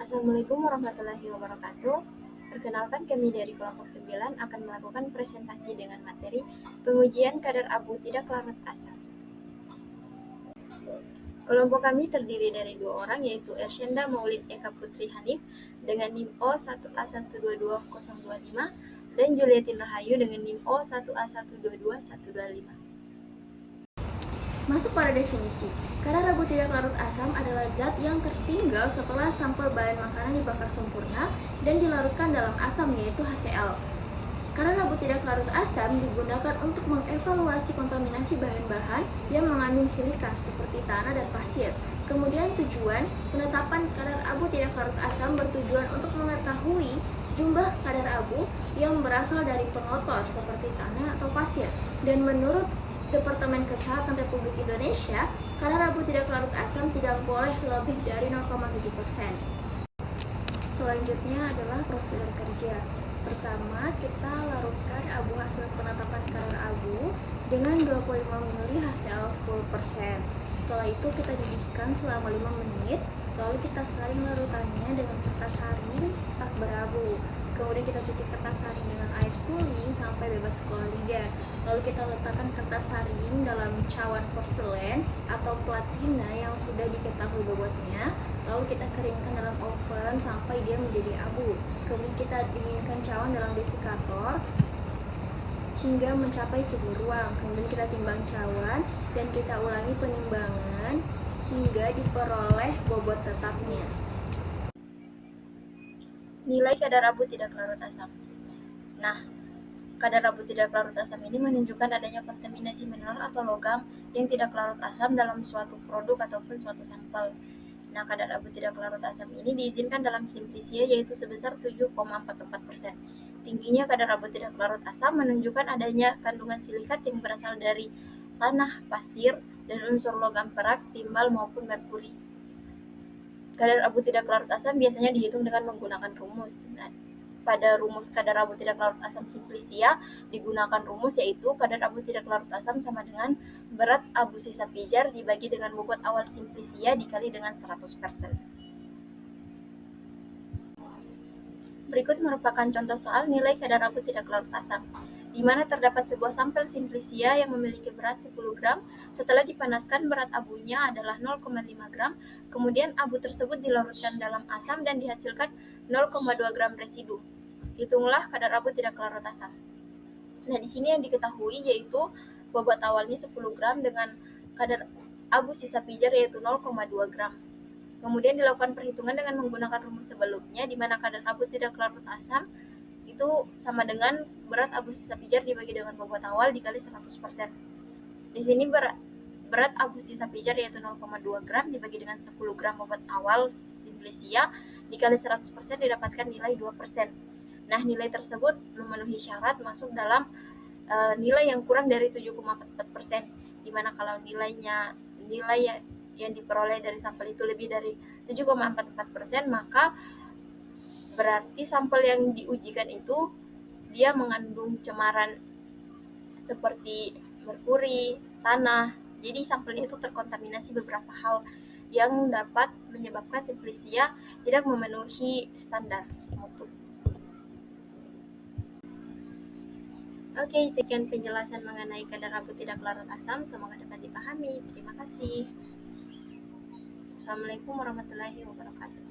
Assalamualaikum warahmatullahi wabarakatuh. Perkenalkan, kami dari kelompok 9 akan melakukan presentasi dengan materi pengujian kadar abu tidak larut asam. Kelompok kami terdiri dari 2 orang, yaitu Ersyanda Maulid Eka Putri Hanif dengan NIM O1A122025 dan Juliatin Rahayu dengan NIM O1A122125. Masuk pada definisi, kadar abu tidak larut asam adalah zat yang tertinggal setelah sampel bahan makanan dibakar sempurna dan dilarutkan dalam asam, yaitu HCl. Kadar abu tidak larut asam digunakan untuk mengevaluasi kontaminasi bahan-bahan yang mengandung silika seperti tanah dan pasir. Kemudian tujuan penetapan kadar abu tidak larut asam bertujuan untuk mengetahui jumlah kadar abu yang berasal dari pengotor seperti tanah atau pasir. Dan menurut Departemen Kesehatan Republik Indonesia, kadar abu tidak larut asam tidak boleh lebih dari 0,7%. Selanjutnya adalah prosedur kerja. Pertama, kita larutkan abu hasil penetapan kadar abu dengan 25 ml HCl 10%. Setelah itu kita didihkan selama 5 menit, lalu kita saring larutannya dengan kertas saring tak berabu. Kemudian kita cuci kertas saring dengan air suling sampai bebas keluar lidah. Lalu kita letakkan kertas saring dalam cawan porselen atau platina yang sudah diketahui bobotnya. Lalu kita keringkan dalam oven sampai dia menjadi abu. Kemudian kita dinginkan cawan dalam desikator hingga mencapai suhu ruang. Kemudian kita timbang cawan dan kita ulangi penimbangan hingga diperoleh bobot tetapnya. Nilai kadar abu tidak larut asam. Nah, kadar abu tidak larut asam ini menunjukkan adanya kontaminasi mineral atau logam yang tidak larut asam dalam suatu produk ataupun suatu sampel. Nah, kadar abu tidak larut asam ini diizinkan dalam simplisia, yaitu sebesar 7,44%. Tingginya kadar abu tidak larut asam menunjukkan adanya kandungan silikat yang berasal dari tanah, pasir, dan unsur logam perak, timbal, maupun merkuri. Kadar abu tidak larut asam biasanya dihitung dengan menggunakan rumus. Nah, pada rumus kadar abu tidak larut asam simplisia digunakan rumus, yaitu kadar abu tidak larut asam sama dengan berat abu sisa pijar dibagi dengan bobot awal simplisia dikali dengan 100%. Berikut merupakan contoh soal nilai kadar abu tidak larut asam, di mana terdapat sebuah sampel simplisia yang memiliki berat 10 gram. Setelah dipanaskan, berat abunya adalah 0,5 gram. Kemudian abu tersebut dilarutkan dalam asam dan dihasilkan 0,2 gram residu. Hitunglah kadar abu tidak larut asam. Nah, di sini yang diketahui yaitu bobot awalnya 10 gram dengan kadar abu sisa pijar yaitu 0,2 gram. Kemudian dilakukan perhitungan dengan menggunakan rumus sebelumnya, di mana kadar abu tidak larut asam itu sama dengan berat abu sisa pijar dibagi dengan bobot awal dikali 100%. Di sini berat abu sisa pijar yaitu 0,2 gram dibagi dengan 10 gram bobot awal simplisia dikali 100% didapatkan nilai 2%. Nah, nilai tersebut memenuhi syarat masuk dalam nilai yang kurang dari 7,44%, di mana kalau nilai yang diperoleh dari sampel itu lebih dari 7,44%, maka berarti sampel yang diujikan itu dia mengandung cemaran seperti merkuri, tanah. Jadi sampelnya itu terkontaminasi beberapa hal yang dapat menyebabkan simplisia tidak memenuhi standar mutu. Oke, sekian penjelasan mengenai kadar abu tidak larut asam. Semoga dapat dipahami. Terima kasih. Assalamualaikum warahmatullahi wabarakatuh.